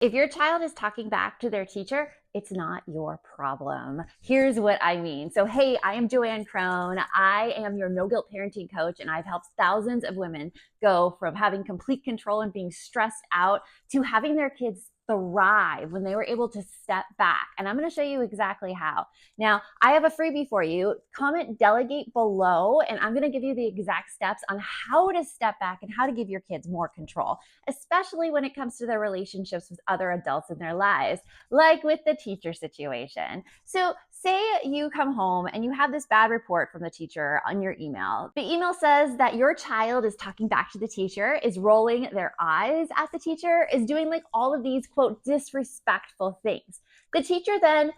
If your child is talking back to their teacher, it's not your problem. Here's what I mean. So, hey, I am Joanne Crone. I am your no guilt parenting coach, and I've helped thousands of women go from having complete control and being stressed out to having their kids thrive when they were able to step back. And I'm going to show you exactly how. Now, I have a freebie for you. Comment delegate below, and I'm going to give you the exact steps on how to step back and how to give your kids more control, especially when it comes to their relationships with other adults in their lives, like with the teacher situation. So say you come home and you have this bad report from the teacher on your email. The email says that your child is talking back to the teacher, is rolling their eyes at the teacher, is doing like all of these, quote, disrespectful things. The teacher then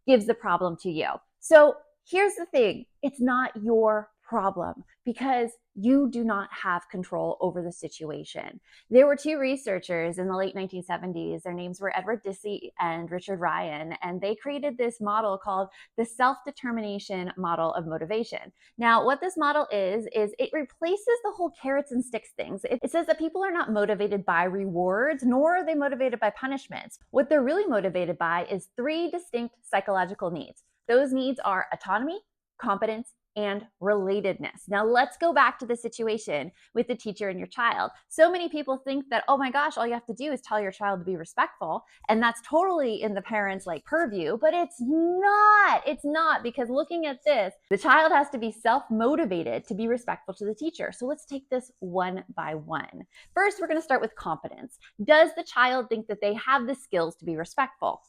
gives the problem to you. So here's the thing, it's not your problem because you do not have control over the situation. There were two researchers in the late 1970s. Their names were Edward Dicey and Richard Ryan, and they created this model called the self-determination model of motivation. Now, what this model is it replaces the whole carrots and sticks things. It says that people are not motivated by rewards, nor are they motivated by punishments. What they're really motivated by is three distinct psychological needs. Those needs are autonomy, competence, and relatedness. Now let's go back to the situation with the teacher and your child. So many people think that, oh my gosh, all you have to do is tell your child to be respectful. And that's totally in the parents' purview, but it's not. It's not, because looking at this, the child has to be self-motivated to be respectful to the teacher. So let's take this one by one. First, we're going to start with competence. Does the child think that they have the skills to be respectful?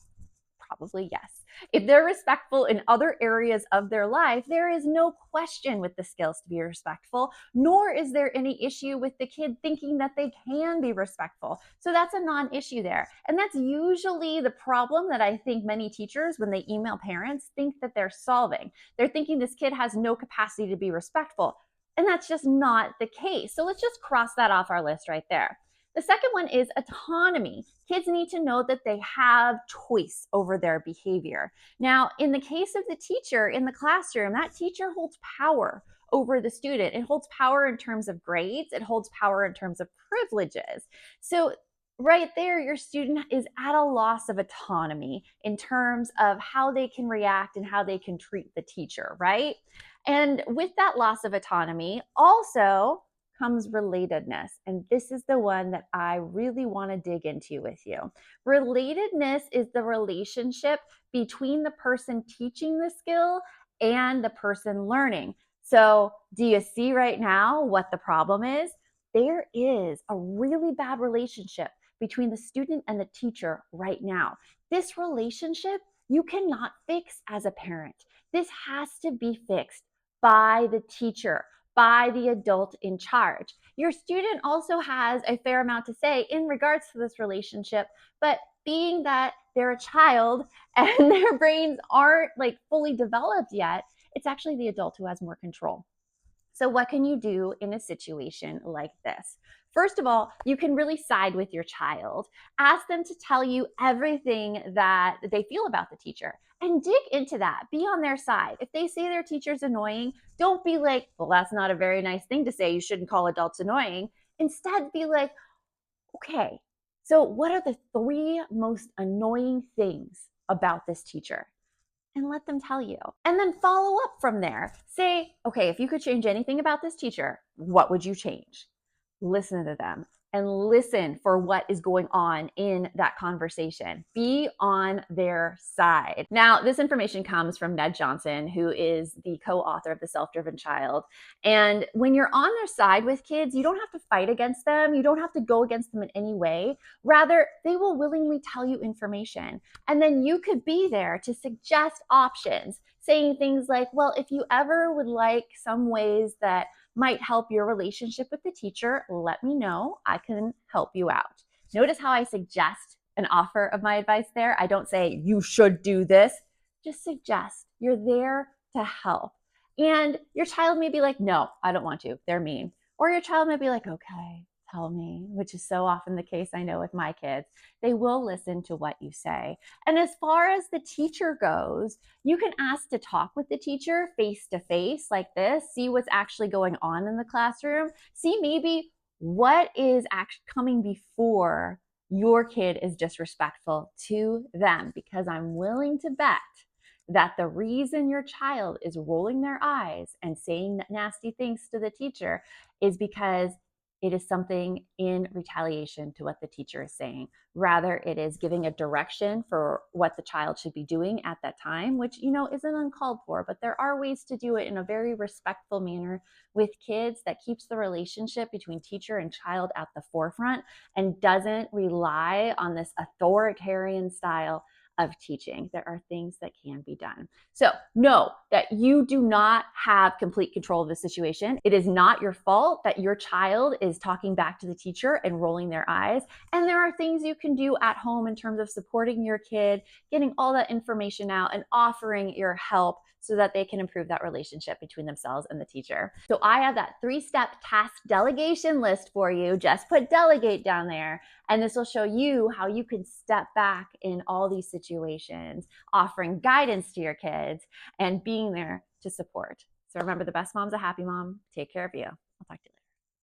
Probably yes. If they're respectful in other areas of their life, there is no question with the skills to be respectful, nor is there any issue with the kid thinking that they can be respectful. So that's a non-issue there. And that's usually the problem that I think many teachers, when they email parents, think that they're solving. They're thinking this kid has no capacity to be respectful. And that's just not the case. So let's just cross that off our list right there. The second one is autonomy. Kids need to know that they have choice over their behavior. Now, in the case of the teacher in the classroom, that teacher holds power over the student. It holds power in terms of grades. It holds power in terms of privileges. So right there, your student is at a loss of autonomy in terms of how they can react and how they can treat the teacher, right? And with that loss of autonomy, also comes relatedness. And this is the one that I really want to dig into with you. Relatedness is the relationship between the person teaching the skill and the person learning. So do you see right now what the problem is? There is a really bad relationship between the student and the teacher right now. This relationship you cannot fix as a parent. This has to be fixed by the teacher, by the adult in charge. Your student also has a fair amount to say in regards to this relationship, but being that they're a child and their brains aren't fully developed yet, it's actually the adult who has more control. So what can you do in a situation like this? First of all, you can really side with your child. Ask them to tell you everything that they feel about the teacher and dig into that. Be on their side. If they say their teacher's annoying, don't be like, well, that's not a very nice thing to say. You shouldn't call adults annoying. Instead, be like, okay, so what are the three most annoying things about this teacher? And let them tell you. And then follow up from there. Say, okay, if you could change anything about this teacher, what would you change? Listen to them and listen for what is going on in that conversation. Be on their side. Now, this information comes from Ned Johnson, who is the co-author of The Self-Driven Child. And when you're on their side with kids, you don't have to fight against them. You don't have to go against them in any way. Rather, they will willingly tell you information. And then you could be there to suggest options, saying things like, well, if you ever would like some ways that might help your relationship with the teacher, let me know. I can help you out. Notice how I suggest an offer of my advice there. I don't say you should do this. Just suggest. You're there to help. And your child may be like, no, I don't want to. They're mean. Or your child may be like, okay, tell me, which is so often the case, I know, with my kids. They will listen to what you say. And as far as the teacher goes, you can ask to talk with the teacher face to face like this, see what's actually going on in the classroom, see maybe what is actually coming before your kid is disrespectful to them, because I'm willing to bet that the reason your child is rolling their eyes and saying nasty things to the teacher is because it is something in retaliation to what the teacher is saying. Rather, it is giving a direction for what the child should be doing at that time, which, isn't uncalled for, but there are ways to do it in a very respectful manner with kids that keeps the relationship between teacher and child at the forefront and doesn't rely on this authoritarian style of teaching. There are things that can be done. So know that you do not have complete control of the situation. It is not your fault that your child is talking back to the teacher and rolling their eyes. And there are things you can do at home in terms of supporting your kid, getting all that information out, and offering your help so that they can improve that relationship between themselves and the teacher. So I have that 3-step task delegation list for you. Just put delegate down there, and this will show you how you can step back in all these situations, offering guidance to your kids and being there to support. So remember, the best mom's a happy mom. Take care of you. I'll talk to you later.